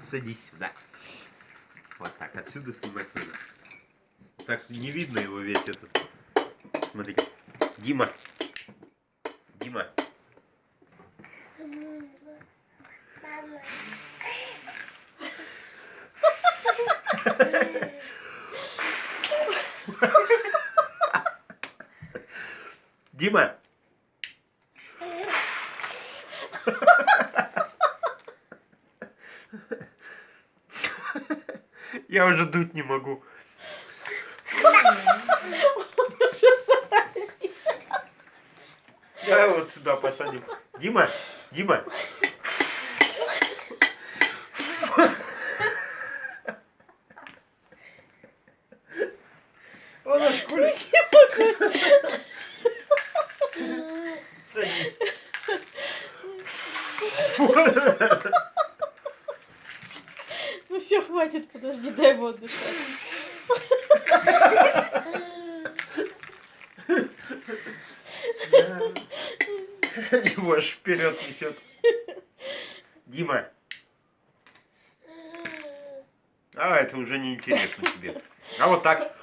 Садись сюда. Вот так, отсюда снимать надо. Так не видно его весь этот. Смотри. Дима. Дима. Дима. Я уже дуть не могу. Давай вот сюда посадим. Дима, Дима. Он аж кулит. Садись. Ну все, хватит, подожди, дай ему отдышать. Его аж вперед несет. Дима. А, это уже не интересно тебе. А вот так.